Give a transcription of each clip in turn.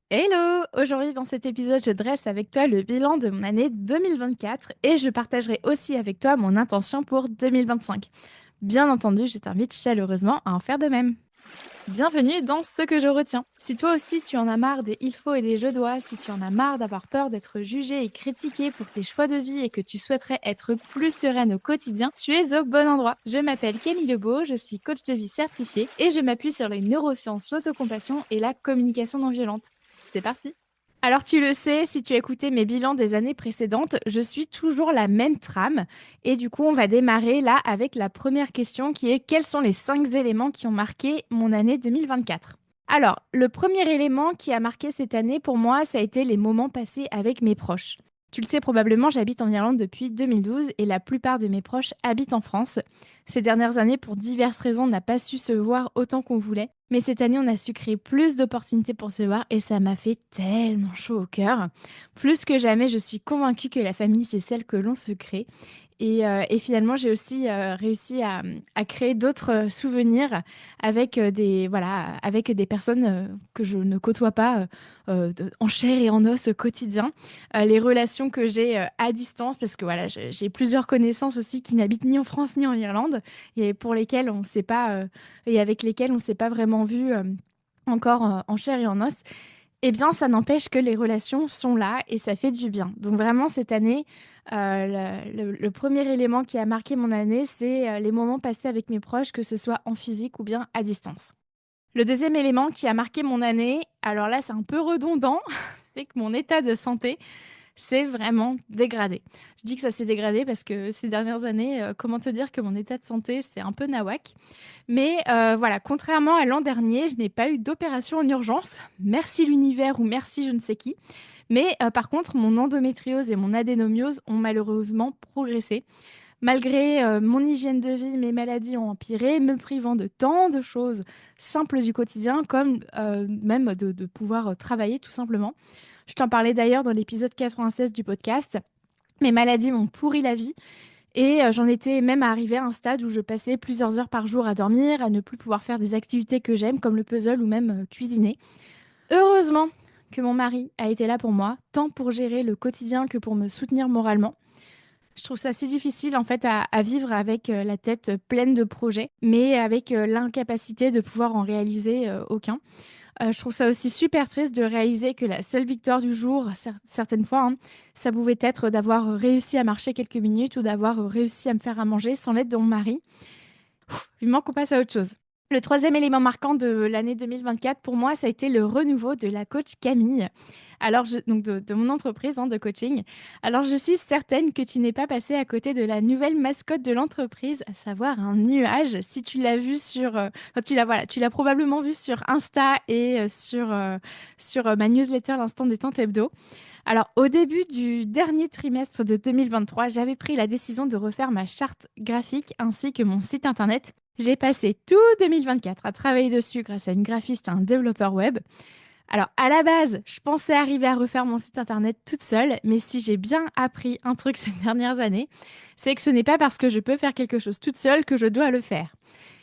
Hello! Aujourd'hui, dans cet épisode, je dresse avec toi le bilan de mon année 2024 et je partagerai aussi avec toi mon intention pour 2025. Bien entendu, je t'invite chaleureusement à en faire de même. Bienvenue dans Ce que je retiens. Si toi aussi tu en as marre des il faut et des je dois, si tu en as marre d'avoir peur d'être jugé et critiqué pour tes choix de vie et que tu souhaiterais être plus sereine au quotidien, tu es au bon endroit. Je m'appelle Camille Lebeau, je suis coach de vie certifiée et je m'appuie sur les neurosciences, l'autocompassion et la communication non violente. C'est parti! Alors tu le sais, si tu as écouté mes bilans des années précédentes, je suis toujours la même trame. Et du coup, on va démarrer là avec la première question qui est quels sont les 5 éléments qui ont marqué mon année 2024? Alors, le premier élément qui a marqué cette année pour moi, ça a été les moments passés avec mes proches. Tu le sais probablement, j'habite en Irlande depuis 2012 et la plupart de mes proches habitent en France. Ces dernières années, pour diverses raisons, on n'a pas su se voir autant qu'on voulait. Mais cette année, on a su créer plus d'opportunités pour se voir et ça m'a fait tellement chaud au cœur. Plus que jamais, je suis convaincue que la famille, c'est celle que l'on se crée. Et finalement, j'ai aussi réussi à créer d'autres souvenirs avec, voilà, avec des personnes que je ne côtoie pas en chair et en os au quotidien. Les relations que j'ai à distance, parce que voilà, j'ai plusieurs connaissances aussi qui n'habitent ni en France ni en Irlande et pour lesquelles on ne s'est pas et avec lesquels on ne s'est pas vraiment vu encore en chair et en os, eh bien, ça n'empêche que les relations sont là et ça fait du bien. Donc vraiment, cette année, le premier élément qui a marqué mon année, c'est les moments passés avec mes proches, que ce soit en physique ou bien à distance. Le deuxième élément qui a marqué mon année, alors là, c'est un peu redondant, c'est que mon état de santé c'est vraiment dégradé. Je dis que ça s'est dégradé parce que ces dernières années, comment te dire que mon état de santé, c'est un peu nawak. Mais voilà, contrairement à l'an dernier, je n'ai pas eu d'opération en urgence. Merci l'univers ou merci je ne sais qui. Mais par contre, mon endométriose et mon adénomiose ont malheureusement progressé. Malgré mon hygiène de vie, mes maladies ont empiré, me privant de tant de choses simples du quotidien, comme même de pouvoir travailler tout simplement. Je t'en parlais d'ailleurs dans l'épisode 96 du podcast. Mes maladies m'ont pourri la vie et j'en étais même arrivée à un stade où je passais plusieurs heures par jour à dormir, à ne plus pouvoir faire des activités que j'aime, comme le puzzle ou même cuisiner. Heureusement que mon mari a été là pour moi, tant pour gérer le quotidien que pour me soutenir moralement. Je trouve ça si difficile en fait à vivre avec la tête pleine de projets, mais avec l'incapacité de pouvoir en réaliser aucun. Je trouve ça aussi super triste de réaliser que la seule victoire du jour, certaines fois, hein, ça pouvait être d'avoir réussi à marcher quelques minutes ou d'avoir réussi à me faire à manger sans l'aide de mon mari. Vivement qu'on passe à autre chose. Le troisième élément marquant de l'année 2024, pour moi, ça a été le renouveau de la coach Camille. Alors, donc de mon entreprise de coaching. Alors, je suis certaine que tu n'es pas passé à côté de la nouvelle mascotte de l'entreprise, à savoir un nuage. Si tu l'as vu sur, enfin, voilà, tu l'as probablement vu sur Insta et sur ma newsletter L'Instant Détente Hebdo. Alors, au début du dernier trimestre de 2023, j'avais pris la décision de refaire ma charte graphique ainsi que mon site internet. J'ai passé tout 2024 à travailler dessus grâce à une graphiste et un développeur web. Alors, à la base, je pensais arriver à refaire mon site internet toute seule, mais si j'ai bien appris un truc ces dernières années, c'est que ce n'est pas parce que je peux faire quelque chose toute seule que je dois le faire.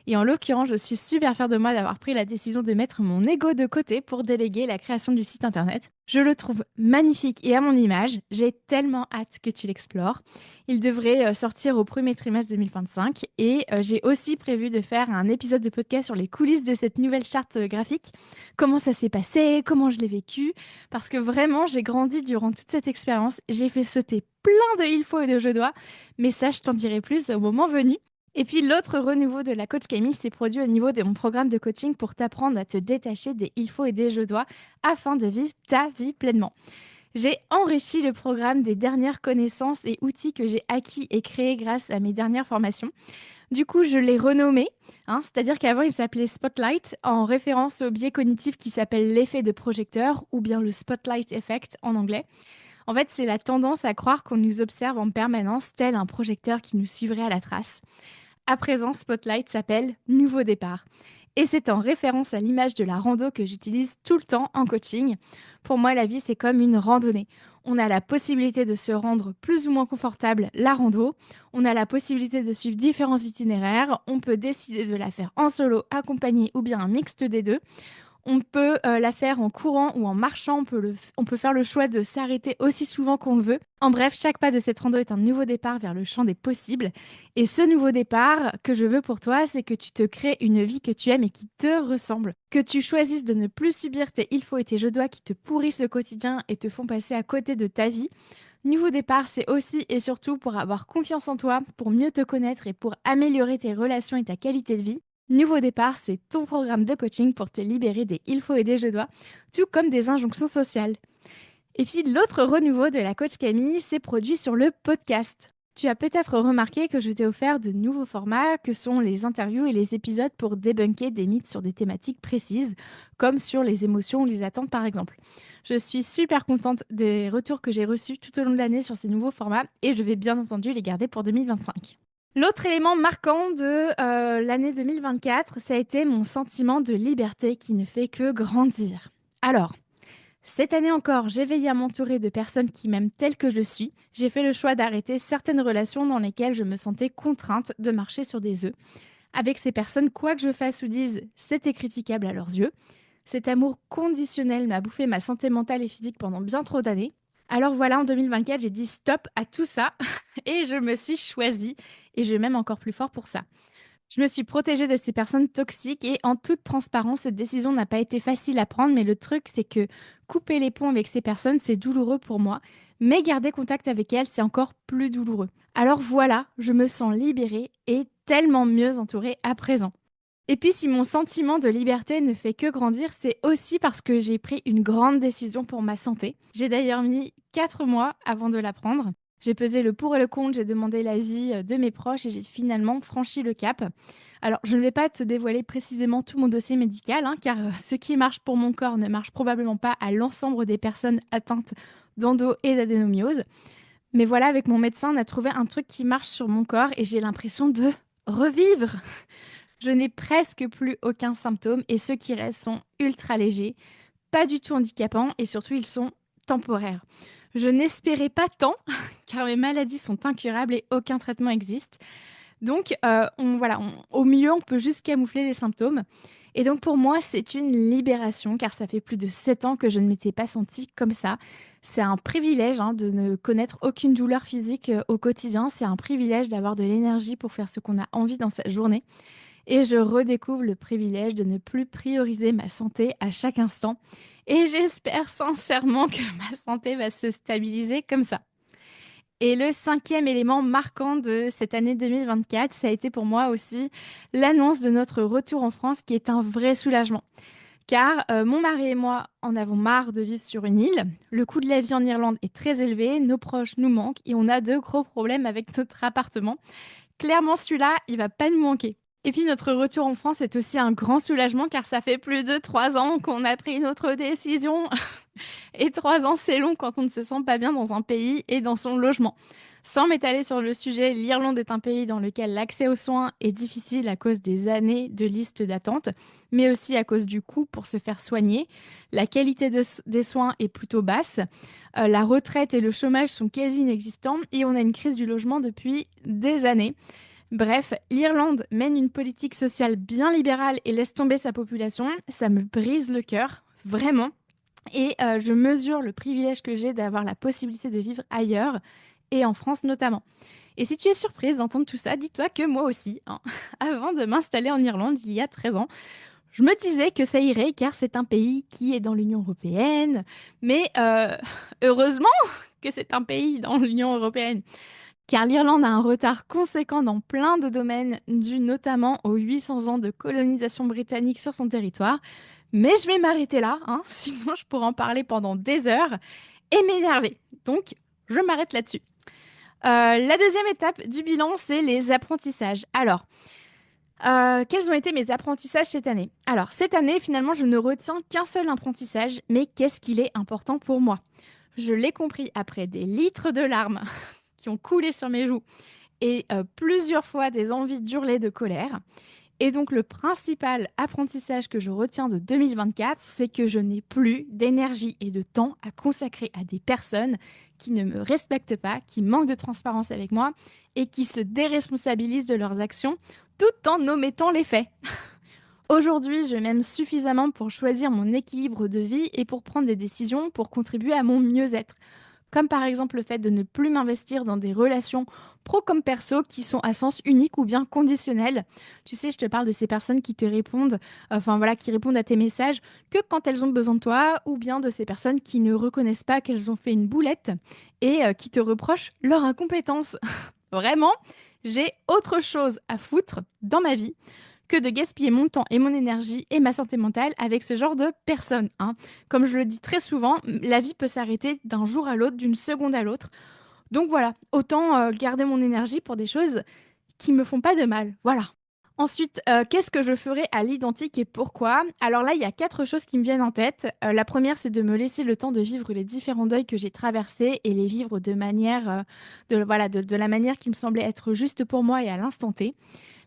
Et en l'occurrence, je suis super fière de moi d'avoir pris la décision de mettre mon ego de côté pour déléguer la création du site internet. Je le trouve magnifique et à mon image. J'ai tellement hâte que tu l'explores. Il devrait sortir au premier trimestre 2025 et j'ai aussi prévu de faire un épisode de podcast sur les coulisses de cette nouvelle charte graphique. Comment ça s'est passé, comment je l'ai vécu. Parce que vraiment, j'ai grandi durant toute cette expérience. J'ai fait sauter plein de il faut et de je dois. Mais ça, je t'en dirai plus au moment venu. Et puis l'autre renouveau de la coach Camille s'est produit au niveau de mon programme de coaching pour t'apprendre à te détacher des il faut et des je dois afin de vivre ta vie pleinement. J'ai enrichi le programme des dernières connaissances et outils que j'ai acquis et créés grâce à mes dernières formations. Du coup, je l'ai renommé, c'est-à-dire qu'avant il s'appelait Spotlight en référence au biais cognitif qui s'appelle l'effet de projecteur ou bien le Spotlight Effect en anglais. En fait, c'est la tendance à croire qu'on nous observe en permanence tel un projecteur qui nous suivrait à la trace. À présent, Spotlight s'appelle Nouveau départ. Et c'est en référence à l'image de la rando que j'utilise tout le temps en coaching. Pour moi, la vie, c'est comme une randonnée. On a la possibilité de se rendre plus ou moins confortable la rando. On a la possibilité de suivre différents itinéraires. On peut décider de la faire en solo, accompagné ou bien un mixte des deux. On peut la faire en courant ou en marchant, on peut faire le choix de s'arrêter aussi souvent qu'on le veut. En bref, chaque pas de cette rando est un nouveau départ vers le champ des possibles. Et ce nouveau départ que je veux pour toi, c'est que tu te crées une vie que tu aimes et qui te ressemble. Que tu choisisses de ne plus subir tes il faut et tes je dois qui te pourrissent le quotidien et te font passer à côté de ta vie. Nouveau départ, c'est aussi et surtout pour avoir confiance en toi, pour mieux te connaître et pour améliorer tes relations et ta qualité de vie. Nouveau départ, c'est ton programme de coaching pour te libérer des il faut et des je dois, tout comme des injonctions sociales. Et puis l'autre renouveau de la coach Camille s'est produit sur le podcast. Tu as peut-être remarqué que je t'ai offert de nouveaux formats que sont les interviews et les épisodes pour débunker des mythes sur des thématiques précises, comme sur les émotions ou les attentes par exemple. Je suis super contente des retours que j'ai reçus tout au long de l'année sur ces nouveaux formats et je vais bien entendu les garder pour 2025. L'autre élément marquant de l'année 2024, ça a été mon sentiment de liberté qui ne fait que grandir. Alors, cette année encore, j'ai veillé à m'entourer de personnes qui m'aiment telle que je suis. J'ai fait le choix d'arrêter certaines relations dans lesquelles je me sentais contrainte de marcher sur des œufs. Avec ces personnes, quoi que je fasse ou dise, c'était critiquable à leurs yeux. Cet amour conditionnel m'a bouffé ma santé mentale et physique pendant bien trop d'années. Alors voilà, en 2024, j'ai dit stop à tout ça et je me suis choisie et je m'aime encore plus fort pour ça. Je me suis protégée de ces personnes toxiques et en toute transparence, cette décision n'a pas été facile à prendre, mais le truc, c'est que couper les ponts avec ces personnes, c'est douloureux pour moi, mais garder contact avec elles, c'est encore plus douloureux. Alors voilà, je me sens libérée et tellement mieux entourée à présent. Et puis si mon sentiment de liberté ne fait que grandir, c'est aussi parce que j'ai pris une grande décision pour ma santé. J'ai d'ailleurs mis 4 mois avant de la prendre. J'ai pesé le pour et le contre, j'ai demandé l'avis de mes proches et j'ai finalement franchi le cap. Alors, je ne vais pas te dévoiler précisément tout mon dossier médical, hein, car ce qui marche pour mon corps ne marche probablement pas à l'ensemble des personnes atteintes d'endo et d'adénomiose. Mais voilà, avec mon médecin, on a trouvé un truc qui marche sur mon corps et j'ai l'impression de revivre. Je n'ai presque plus aucun symptôme et ceux qui restent sont ultra légers, pas du tout handicapants et surtout ils sont temporaires. Je n'espérais pas tant car mes maladies sont incurables et aucun traitement existe. Donc au mieux on peut juste camoufler les symptômes. Et donc pour moi c'est une libération car ça fait plus de 7 ans que je ne m'étais pas sentie comme ça. C'est un privilège de ne connaître aucune douleur physique au quotidien. C'est un privilège d'avoir de l'énergie pour faire ce qu'on a envie dans sa journée. Et je redécouvre le privilège de ne plus prioriser ma santé à chaque instant. Et j'espère sincèrement que ma santé va se stabiliser comme ça. Et le cinquième élément marquant de cette année 2024, ça a été pour moi aussi l'annonce de notre retour en France qui est un vrai soulagement. Car mon mari et moi en avons marre de vivre sur une île. Le coût de la vie en Irlande est très élevé, nos proches nous manquent et on a de gros problèmes avec notre appartement. Clairement, celui-là, il va pas nous manquer. Et puis notre retour en France est aussi un grand soulagement car ça fait plus de 3 ans qu'on a pris notre décision. Et 3 ans, c'est long quand on ne se sent pas bien dans un pays et dans son logement. Sans m'étaler sur le sujet, l'Irlande est un pays dans lequel l'accès aux soins est difficile à cause des années de liste d'attente, mais aussi à cause du coût pour se faire soigner. La qualité des soins est plutôt basse. La retraite et le chômage sont quasi inexistants et on a une crise du logement depuis des années. Bref, l'Irlande mène une politique sociale bien libérale et laisse tomber sa population. Ça me brise le cœur, vraiment. Et je mesure le privilège que j'ai d'avoir la possibilité de vivre ailleurs, et en France notamment. Et si tu es surprise d'entendre tout ça, dis-toi que moi aussi, avant de m'installer en Irlande il y a 13 ans, je me disais que ça irait car c'est un pays qui est dans l'Union européenne. Mais heureusement que c'est un pays dans l'Union européenne. Car l'Irlande a un retard conséquent dans plein de domaines, dû notamment aux 800 ans de colonisation britannique sur son territoire. Mais je vais m'arrêter là, sinon je pourrais en parler pendant des heures et m'énerver. Donc, je m'arrête là-dessus. La deuxième étape du bilan, c'est les apprentissages. Alors, quels ont été mes apprentissages cette année? Alors, cette année, finalement, je ne retiens qu'un seul apprentissage, mais qu'est-ce qu'il est important pour moi? Je l'ai compris après des litres de larmes qui ont coulé sur mes joues et plusieurs fois des envies d'hurler de colère. Et donc, le principal apprentissage que je retiens de 2024, c'est que je n'ai plus d'énergie et de temps à consacrer à des personnes qui ne me respectent pas, qui manquent de transparence avec moi et qui se déresponsabilisent de leurs actions tout en omettant les faits. Aujourd'hui, je m'aime suffisamment pour choisir mon équilibre de vie et pour prendre des décisions pour contribuer à mon mieux-être. Comme par exemple le fait de ne plus m'investir dans des relations pro comme perso qui sont à sens unique ou bien conditionnel. Tu sais, je te parle de ces personnes qui te répondent, enfin voilà, qui répondent à tes messages que quand elles ont besoin de toi, ou bien de ces personnes qui ne reconnaissent pas qu'elles ont fait une boulette et qui te reprochent leur incompétence. Vraiment, j'ai autre chose à foutre dans ma vie que de gaspiller mon temps et mon énergie et ma santé mentale avec ce genre de personnes, hein. Comme je le dis très souvent, la vie peut s'arrêter d'un jour à l'autre, d'une seconde à l'autre. Donc voilà, autant garder mon énergie pour des choses qui me font pas de mal. Voilà. Ensuite, qu'est-ce que je ferais à l'identique et pourquoi? Alors là, il y a 4 choses qui me viennent en tête. La première, c'est de me laisser le temps de vivre les différents deuils que j'ai traversés et les vivre de manière, de la manière qui me semblait être juste pour moi et à l'instant T.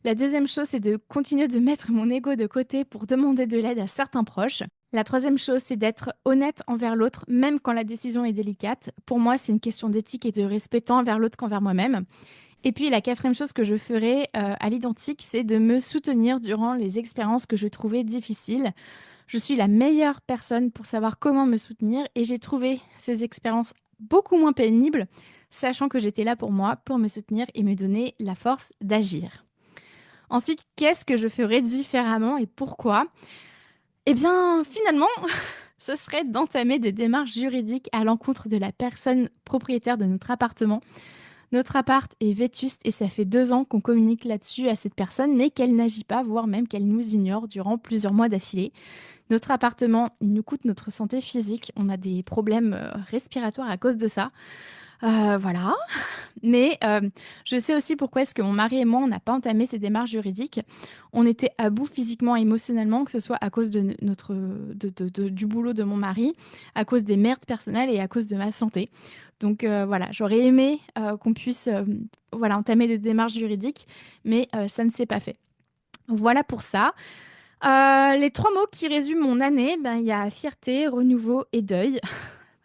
La deuxième chose, c'est de continuer de mettre mon ego de côté pour demander de l'aide à certains proches. La troisième chose, c'est d'être honnête envers l'autre, même quand la décision est délicate. Pour moi, c'est une question d'éthique et de respect tant envers l'autre qu'envers moi-même. Et puis la quatrième chose que je ferai à l'identique, c'est de me soutenir durant les expériences que je trouvais difficiles. Je suis la meilleure personne pour savoir comment me soutenir et j'ai trouvé ces expériences beaucoup moins pénibles, sachant que j'étais là pour moi, pour me soutenir et me donner la force d'agir. Ensuite, qu'est-ce que je ferais différemment et pourquoi? Eh bien, finalement, ce serait d'entamer des démarches juridiques à l'encontre de la personne propriétaire de notre appartement. Notre appart est vétuste et ça fait 2 ans qu'on communique là-dessus à cette personne, mais qu'elle n'agit pas, voire même qu'elle nous ignore durant plusieurs mois d'affilée. Notre appartement, il nous coûte notre santé physique. On a des problèmes respiratoires à cause de ça. Voilà. Mais je sais aussi pourquoi est-ce que mon mari et moi, on n'a pas entamé ces démarches juridiques. On était à bout physiquement et émotionnellement, que ce soit à cause de du boulot de mon mari, à cause des merdes personnelles et à cause de ma santé. Donc voilà, j'aurais aimé qu'on puisse voilà, entamer des démarches juridiques, mais ça ne s'est pas fait. Voilà pour ça. Les 3 mots qui résument mon année, ben, il y a fierté, renouveau et deuil.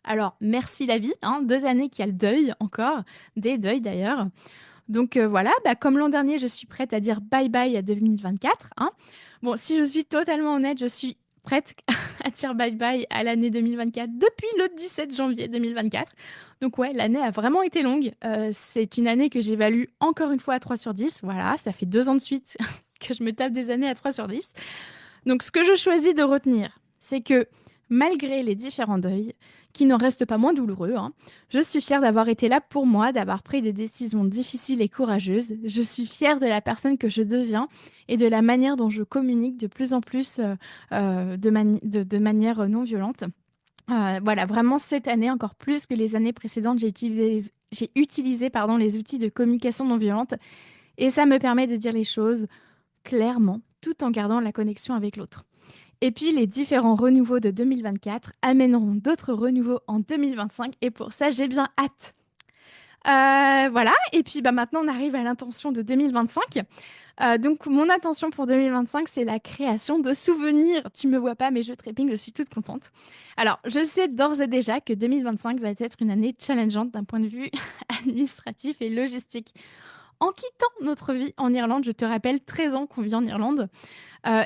Alors, merci la vie, hein, 2 années qu'il y a le deuil encore, des deuils d'ailleurs. Donc voilà, bah, comme l'an dernier, je suis prête à dire bye bye à 2024, hein. Bon, si je suis totalement honnête, je suis prête à dire bye bye à l'année 2024 depuis le 17 janvier 2024. Donc ouais, l'année a vraiment été longue. C'est une année que j'évalue encore une fois à 3 sur 10. Voilà, ça fait 2 ans de suite que je me tape des années à 3 sur 10. Donc ce que je choisis de retenir, c'est que malgré les différents deuils, qui n'en restent pas moins douloureux, hein, je suis fière d'avoir été là pour moi, d'avoir pris des décisions difficiles et courageuses. Je suis fière de la personne que je deviens et de la manière dont je communique de plus en plus de manière non violente. Voilà, vraiment cette année, encore plus que les années précédentes, j'ai utilisé pardon, les outils de communication non violente et ça me permet de dire les choses clairement, tout en gardant la connexion avec l'autre. Et puis, les différents renouveaux de 2024 amèneront d'autres renouveaux en 2025 et pour ça, j'ai bien hâte. Voilà, et puis bah, maintenant on arrive à l'intention de 2025. Donc mon intention pour 2025, c'est la création de souvenirs. Tu me vois pas, mais je trépigne, je suis toute contente. Alors, je sais d'ores et déjà que 2025 va être une année challengeante d'un point de vue administratif et logistique. En quittant notre vie en Irlande, je te rappelle 13 ans qu'on vit en Irlande,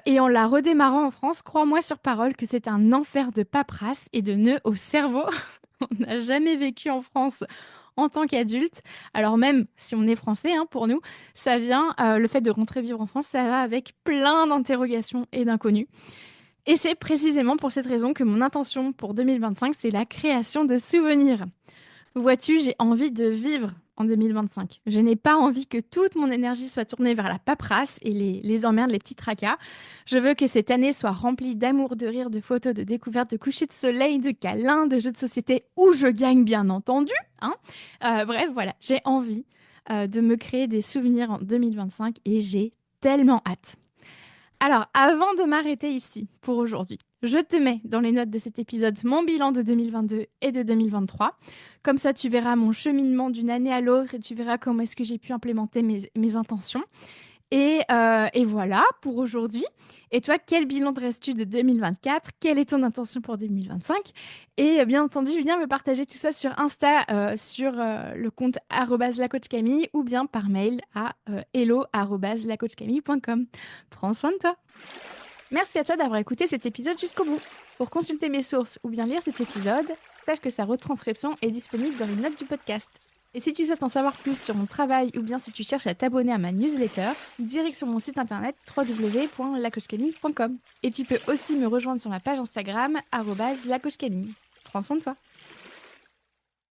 et en la redémarrant en France, crois-moi sur parole que c'est un enfer de paperasse et de nœuds au cerveau. On n'a jamais vécu en France en tant qu'adulte. Alors même si on est français, hein, pour nous, ça vient, le fait de rentrer vivre en France, ça va avec plein d'interrogations et d'inconnus. Et c'est précisément pour cette raison que mon intention pour 2025, c'est la création de souvenirs. Vois-tu, j'ai envie de vivre en 2025. Je n'ai pas envie que toute mon énergie soit tournée vers la paperasse et les emmerdes, les petits tracas. Je veux que cette année soit remplie d'amour, de rire, de photos, de découvertes, de couchers de soleil, de câlins, de jeux de société où je gagne bien entendu, hein. Bref, voilà, j'ai envie de me créer des souvenirs en 2025 et j'ai tellement hâte. Alors, avant de m'arrêter ici pour aujourd'hui, je te mets dans les notes de cet épisode mon bilan de 2022 et de 2023. Comme ça, tu verras mon cheminement d'une année à l'autre et tu verras comment est-ce que j'ai pu implémenter mes intentions. Et voilà pour aujourd'hui. Et toi, quel bilan dresses-tu de 2024? Quelle est ton intention pour 2025? Et bien entendu, viens me partager tout ça sur Insta, sur le compte @lacoachcamille ou bien par mail à hello@lacoachcamille.com. Prends soin de toi. Merci à toi d'avoir écouté cet épisode jusqu'au bout. Pour consulter mes sources ou bien lire cet épisode, sache que sa retranscription est disponible dans les notes du podcast. Et si tu souhaites en savoir plus sur mon travail ou bien si tu cherches à t'abonner à ma newsletter, direct sur mon site internet www.lacochecamille.com. Et tu peux aussi me rejoindre sur ma page Instagram @lacochecamille. Prends soin de toi.